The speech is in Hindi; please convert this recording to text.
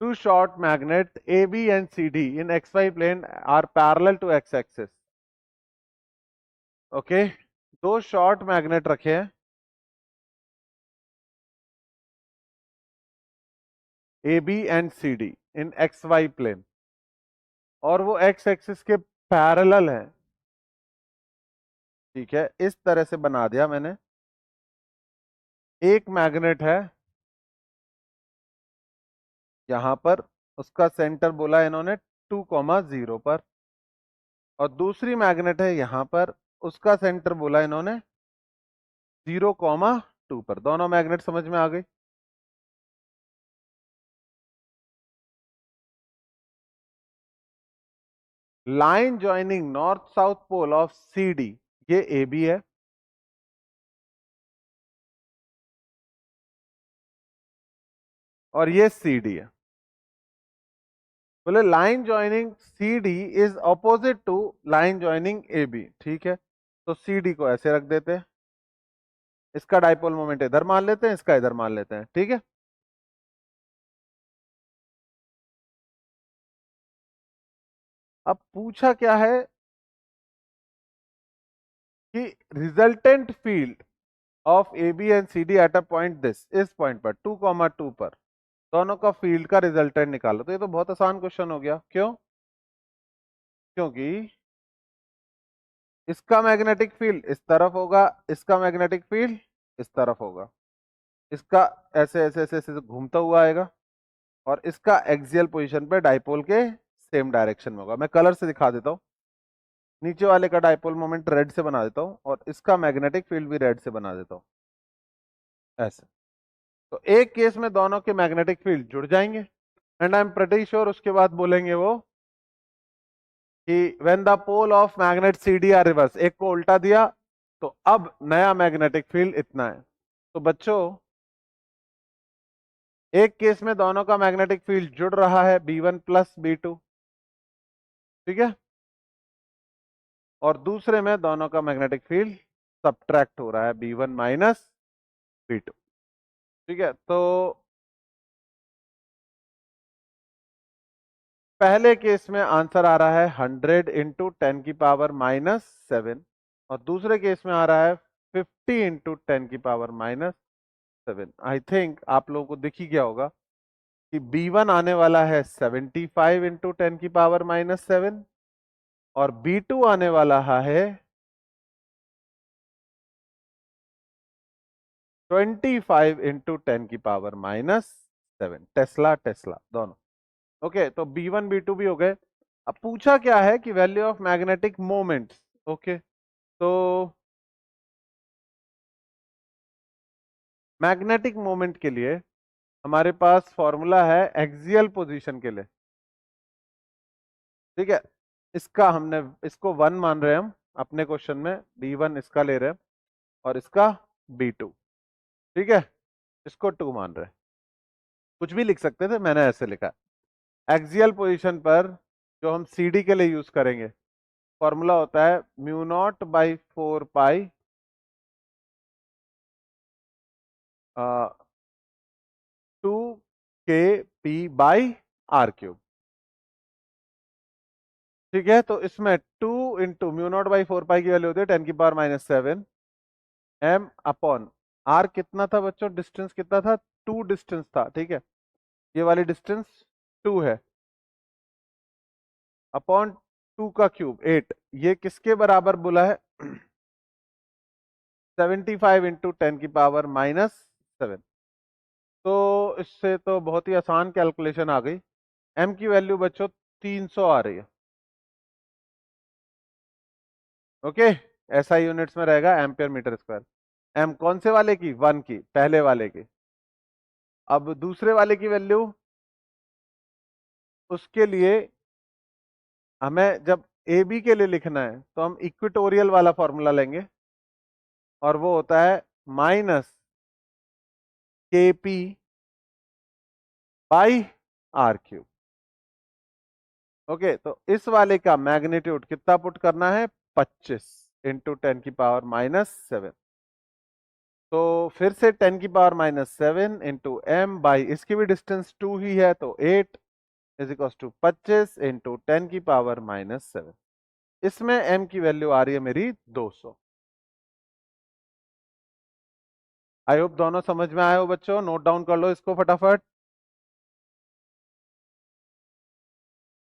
Two short magnets AB and CD in XY plane are parallel to X axis. Okay, दो शॉर्ट मैग्नेट रखे हैं AB and CD in XY plane और वो X एक्सिस के पैरेलल हैं। ठीक है, इस तरह से बना दिया मैंने। एक मैग्नेट है यहां पर, उसका सेंटर बोला इन्होंने 2,0 पर, और दूसरी मैग्नेट है यहां पर, उसका सेंटर बोला इन्होंने 0,2 पर। दोनों मैग्नेट समझ में आ गई। Line joining north south pole of CD, ये AB है, और ये CD है। बोले line joining CD is opposite to line joining AB। ठीक है, तो CD को ऐसे रख देते हैं, इसका डाइपोल मोमेंट इधर मान लेते हैं, इसका इधर मान लेते हैं। ठीक है, अब पूछा क्या है कि resultant field of AB and CD at a point this, इस पॉइंट पर 2,2 पर दोनों का फील्ड का रिजल्टेंट निकालो। तो ये तो बहुत आसान क्वेश्चन हो गया। क्यों? क्योंकि इसका मैग्नेटिक फील्ड इस तरफ होगा, इसका मैग्नेटिक फील्ड इस तरफ होगा, इसका ऐसे ऐसे ऐसे ऐसे घूमता हुआ आएगा, और इसका एक्सियल पोजीशन पे डाइपोल के सेम डायरेक्शन में होगा। मैं कलर से दिखा देता हूँ। नीचे वाले का डाइपोल मोमेंट रेड से बना देता हूँ, और इसका मैग्नेटिक फील्ड भी रेड से बना देता हूँ, ऐसे। तो एक केस में दोनों के मैग्नेटिक फील्ड जुड़ जाएंगे, and I am pretty sure उसके बाद बोलेंगे वो कि when the pole of magnet CD are reverse, एक को उल्टा दिया तो अब नया मैग्नेटिक फील्ड इतना है। तो बच्चों, एक केस में दोनों का मैग्नेटिक फील्ड जुड़ रहा है B1 प्लस B2, ठीक है, और दूसरे में दोनों का मैग्नेटिक फील्ड सब्ट्रैक्ट हो रहा है B1 माइनस B2। ठीक है, तो पहले केस में आंसर आ रहा है 100 इंटू 10⁻⁻7, और दूसरे केस में आ रहा है 50 इंटू 10⁻⁻7। आई थिंक आप लोगों को दिख ही गया होगा कि B1 आने वाला है 75 इंटू 10⁻⁻7, और B2 आने वाला है 25 इंटू 10⁻⁻7। टेस्ला टेस्ला दोनों। ओके, तो B1 B2 भी हो गए। अब पूछा क्या है कि value of magnetic moments. Okay, तो मैग्नेटिक मोमेंट के लिए हमारे पास फॉर्मूला है एक्सियल पोजीशन के लिए। ठीक है, इसका हमने इसको 1 मान रहे हैं हम अपने क्वेश्चन में, B1 इसका ले रहे हैं, और इसका B2। ठीक है, इसको 2 मान रहे हैं। कुछ भी लिख सकते थे, मैंने ऐसे लिखा। एक्सियल पोजीशन पर जो हम CD के लिए यूज करेंगे, फॉर्मूला होता है μ0/4 पाई 2 Kp/r³। ठीक है, तो इसमें 2 इंटू μ0/4 पाई की वैल्यू होती है 10⁻⁻7 m अपॉन r। कितना था बच्चों? डिस्टेंस कितना था? 2 डिस्टेंस था। ठीक है, ये वाली डिस्टेंस 2 है, अपॉन 2 का क्यूब 8। ये किसके बराबर बोला है? 75 इंटू 10⁻⁻7। तो इससे तो बहुत ही आसान कैलकुलेशन आ गई। m की वैल्यू बच्चों 300 आ रही है। ओके, SI यूनिट्स में रहेगा एम्पियर मीटर स्क्वायर। m कौन से वाले की? 1 की, पहले वाले की। अब दूसरे वाले की वैल्यू, उसके लिए हमें जब AB के लिए लिखना है तो हम इक्वेटोरियल वाला फॉर्मूला लेंगे, और वो होता है -KP/r³। ओके, तो इस वाले का मैग्नीट्यूड कितना पुट करना है? 25 इंटू 10⁻⁻7। तो फिर से 10⁻⁷ इंटू एम बाई इसकी भी डिस्टेंस 2 ही है तो 8 इज इक्वल टू 25 इंटू 10⁻⁷। इसमें m की वैल्यू आ रही है मेरी 200। आई होप दोनों समझ में आए हो बच्चों, नोट डाउन कर लो इसको फटाफट।